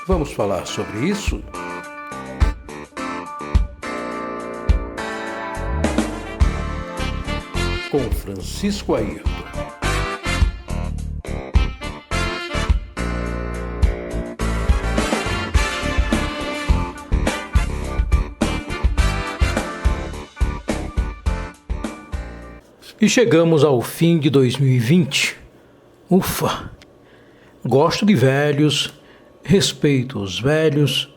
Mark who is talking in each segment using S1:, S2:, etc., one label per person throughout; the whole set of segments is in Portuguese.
S1: Vamos falar sobre isso? Com Francisco Ayrton. E chegamos ao fim de 2020. Ufa! Gosto de velhos, respeito os velhos,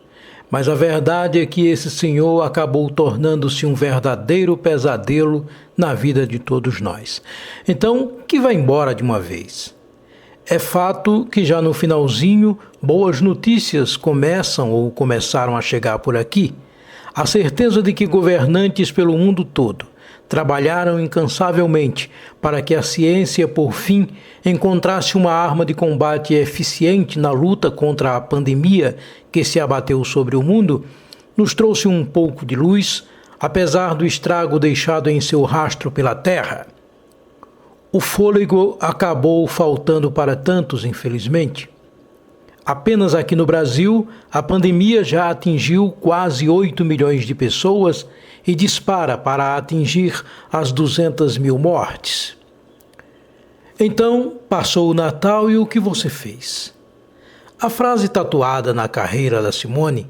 S1: mas a verdade é que esse senhor acabou tornando-se um verdadeiro pesadelo na vida de todos nós. Então, que vá embora de uma vez. É fato que já no finalzinho, boas notícias começam ou começaram a chegar por aqui. A certeza de que governantes pelo mundo todo trabalharam incansavelmente para que a ciência, por fim, encontrasse uma arma de combate eficiente na luta contra a pandemia que se abateu sobre o mundo, nos trouxe um pouco de luz, apesar do estrago deixado em seu rastro pela Terra. O fôlego acabou faltando para tantos, infelizmente. Apenas aqui no Brasil, a pandemia já atingiu quase 8 milhões de pessoas e dispara para atingir as 200 mil mortes. Então, passou o Natal e o que você fez? A frase tatuada na carreira da Simone,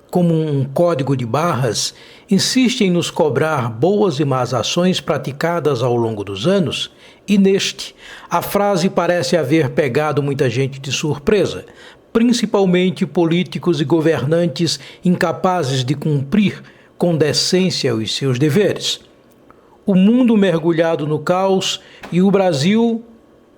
S1: como um código de barras, insiste em nos cobrar boas e más ações praticadas ao longo dos anos, e neste, a frase parece haver pegado muita gente de surpresa, principalmente políticos e governantes incapazes de cumprir com decência os seus deveres. O mundo mergulhado no caos e o Brasil,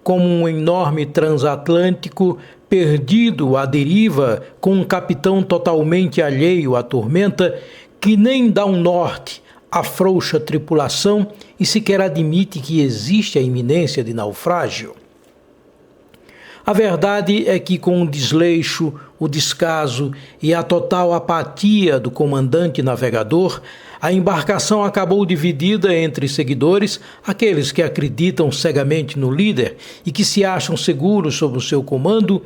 S1: como um enorme transatlântico, perdido à deriva, com um capitão totalmente alheio à tormenta, que nem dá um norte, afrouxa a tripulação e sequer admite que existe a iminência de naufrágio. A verdade é que, com o desleixo, o descaso e a total apatia do comandante navegador, a embarcação acabou dividida entre seguidores, aqueles que acreditam cegamente no líder e que se acham seguros sob o seu comando,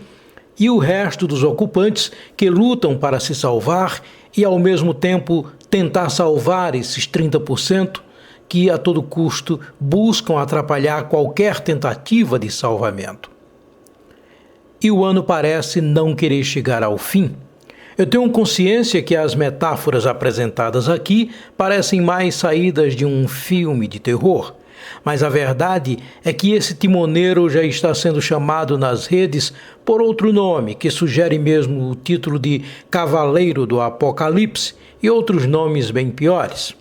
S1: e o resto dos ocupantes que lutam para se salvar e, ao mesmo tempo, tentar salvar esses 30% que, a todo custo, buscam atrapalhar qualquer tentativa de salvamento. E o ano parece não querer chegar ao fim. Eu tenho consciência que as metáforas apresentadas aqui parecem mais saídas de um filme de terror, mas a verdade é que esse timoneiro já está sendo chamado nas redes por outro nome, que sugere mesmo o título de Cavaleiro do Apocalipse e outros nomes bem piores.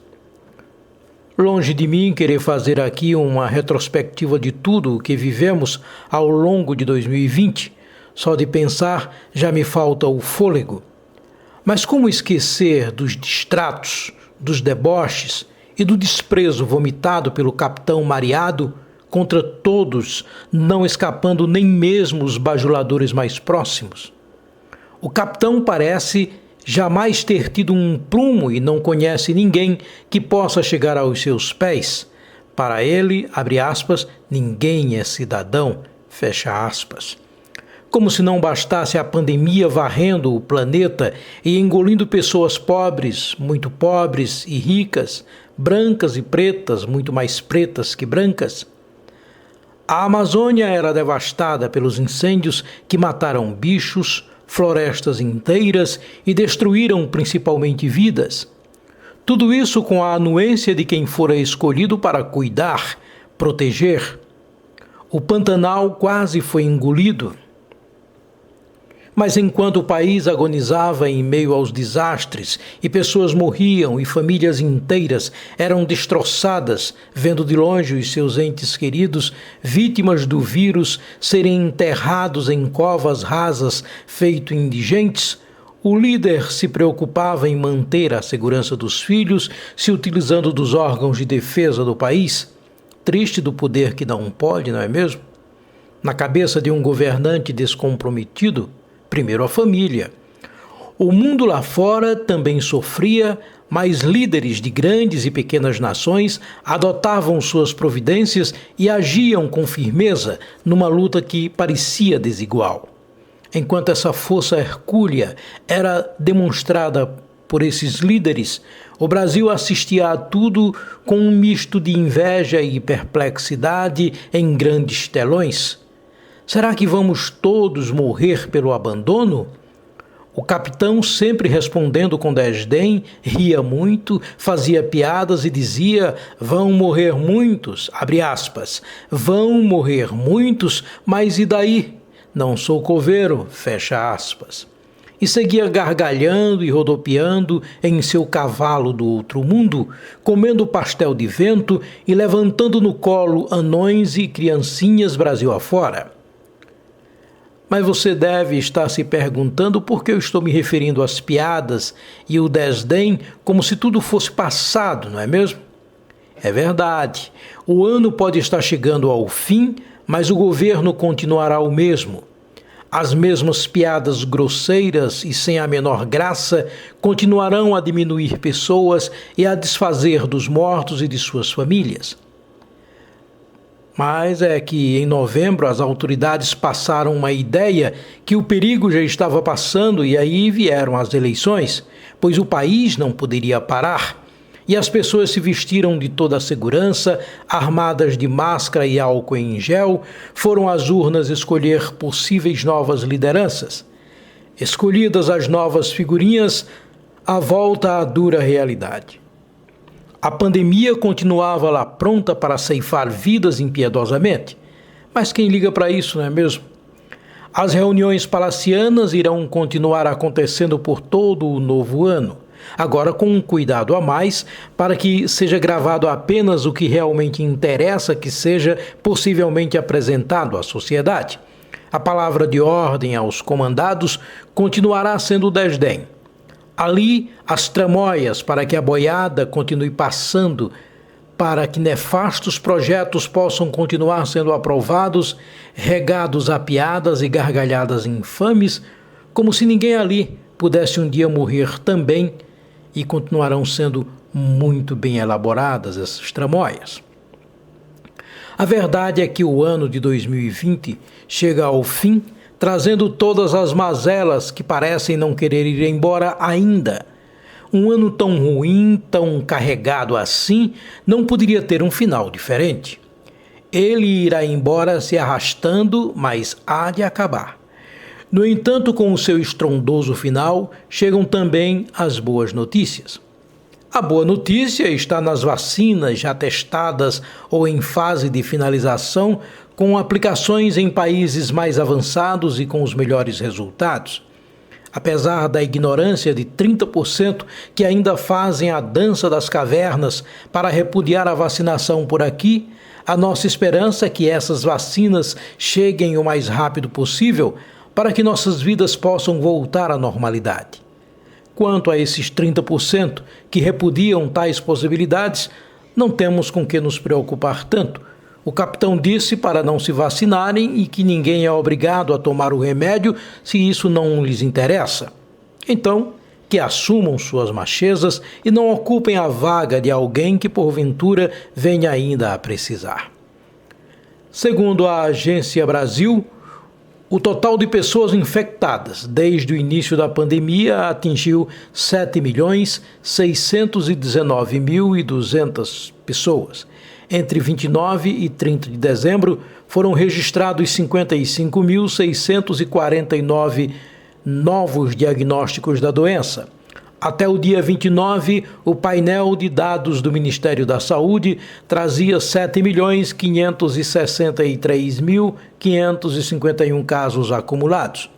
S1: Longe de mim querer fazer aqui uma retrospectiva de tudo o que vivemos ao longo de 2020, só de pensar já me falta o fôlego. Mas como esquecer dos distratos, dos deboches e do desprezo vomitado pelo capitão mareado contra todos, não escapando nem mesmo os bajuladores mais próximos? O capitão parece jamais ter tido um prumo e não conhece ninguém que possa chegar aos seus pés. Para ele, abre aspas, ninguém é cidadão, fecha aspas. Como se não bastasse a pandemia varrendo o planeta e engolindo pessoas pobres, muito pobres e ricas, brancas e pretas, muito mais pretas que brancas. A Amazônia era devastada pelos incêndios que mataram bichos, florestas inteiras e destruíram principalmente vidas. Tudo isso com a anuência de quem fora escolhido para cuidar, proteger. O Pantanal quase foi engolido. Mas enquanto o país agonizava em meio aos desastres e pessoas morriam e famílias inteiras eram destroçadas, vendo de longe os seus entes queridos, vítimas do vírus, serem enterrados em covas rasas feito indigentes, o líder se preocupava em manter a segurança dos filhos, se utilizando dos órgãos de defesa do país. Triste do poder que não pode, não é mesmo? Na cabeça de um governante descomprometido, primeiro a família. O mundo lá fora também sofria, mas líderes de grandes e pequenas nações adotavam suas providências e agiam com firmeza numa luta que parecia desigual. Enquanto essa força hercúlea era demonstrada por esses líderes, o Brasil assistia a tudo com um misto de inveja e perplexidade em grandes telões. Será que vamos todos morrer pelo abandono? O capitão, sempre respondendo com desdém, ria muito, fazia piadas e dizia: vão morrer muitos, abre aspas, vão morrer muitos, mas e daí? Não sou coveiro, fecha aspas. E seguia gargalhando e rodopiando em seu cavalo do outro mundo, comendo pastel de vento e levantando no colo anões e criancinhas Brasil afora. Mas você deve estar se perguntando por que eu estou me referindo às piadas e o desdém como se tudo fosse passado, não é mesmo? É verdade, o ano pode estar chegando ao fim, mas o governo continuará o mesmo. As mesmas piadas grosseiras e sem a menor graça continuarão a diminuir pessoas e a desfazer dos mortos e de suas famílias. Mas é que em novembro as autoridades passaram uma ideia que o perigo já estava passando e aí vieram as eleições, pois o país não poderia parar. E as pessoas se vestiram de toda a segurança, armadas de máscara e álcool em gel, foram às urnas escolher possíveis novas lideranças. Escolhidas as novas figurinhas, a volta à dura realidade. A pandemia continuava lá pronta para ceifar vidas impiedosamente. Mas quem liga para isso, não é mesmo? As reuniões palacianas irão continuar acontecendo por todo o novo ano. Agora com um cuidado a mais para que seja gravado apenas o que realmente interessa que seja possivelmente apresentado à sociedade. A palavra de ordem aos comandados continuará sendo o desdém. Ali, as tramóias para que a boiada continue passando, para que nefastos projetos possam continuar sendo aprovados, regados a piadas e gargalhadas infames, como se ninguém ali pudesse um dia morrer também, e continuarão sendo muito bem elaboradas essas tramóias. A verdade é que o ano de 2020 chega ao fim, trazendo todas as mazelas que parecem não querer ir embora ainda. Um ano tão ruim, tão carregado assim, não poderia ter um final diferente. Ele irá embora se arrastando, mas há de acabar. No entanto, com o seu estrondoso final, chegam também as boas notícias. A boa notícia está nas vacinas já testadas ou em fase de finalização, com aplicações em países mais avançados e com os melhores resultados. Apesar da ignorância de 30% que ainda fazem a dança das cavernas para repudiar a vacinação por aqui, a nossa esperança é que essas vacinas cheguem o mais rápido possível para que nossas vidas possam voltar à normalidade. Quanto a esses 30% que repudiam tais possibilidades, não temos com que nos preocupar tanto. O capitão disse para não se vacinarem e que ninguém é obrigado a tomar o remédio se isso não lhes interessa. Então, que assumam suas machezas e não ocupem a vaga de alguém que porventura venha ainda a precisar. Segundo a Agência Brasil, o total de pessoas infectadas desde o início da pandemia atingiu 7.619.200 pessoas. Entre 29 e 30 de dezembro, foram registrados 55.649 novos diagnósticos da doença. Até o dia 29, o painel de dados do Ministério da Saúde trazia 7.563.551 casos acumulados.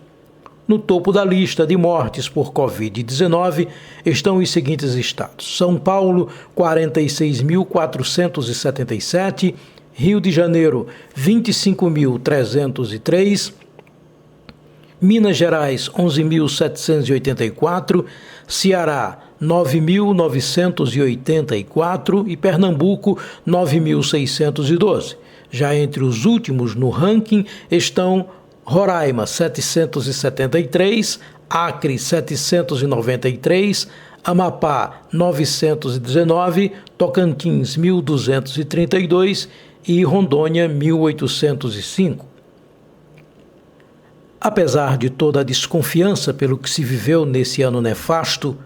S1: No topo da lista de mortes por Covid-19 estão os seguintes estados: São Paulo, 46.477, Rio de Janeiro, 25.303, Minas Gerais, 11.784, Ceará, 9.984 e Pernambuco, 9.612. Já entre os últimos no ranking estão Roraima, 773, Acre, 793, Amapá, 919, Tocantins, 1.232 e Rondônia, 1.805. Apesar de toda a desconfiança pelo que se viveu nesse ano nefasto,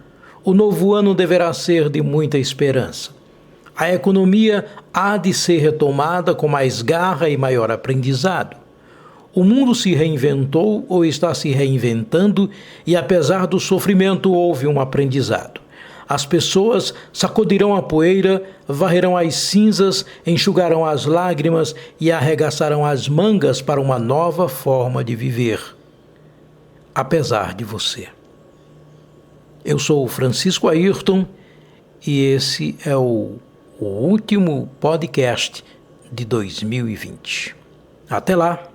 S1: o novo ano deverá ser de muita esperança. A economia há de ser retomada com mais garra e maior aprendizado. O mundo se reinventou ou está se reinventando e, apesar do sofrimento, houve um aprendizado. As pessoas sacudirão a poeira, varrerão as cinzas, enxugarão as lágrimas e arregaçarão as mangas para uma nova forma de viver. Apesar de você. Eu sou o Francisco Ayrton e esse é o último podcast de 2020. Até lá!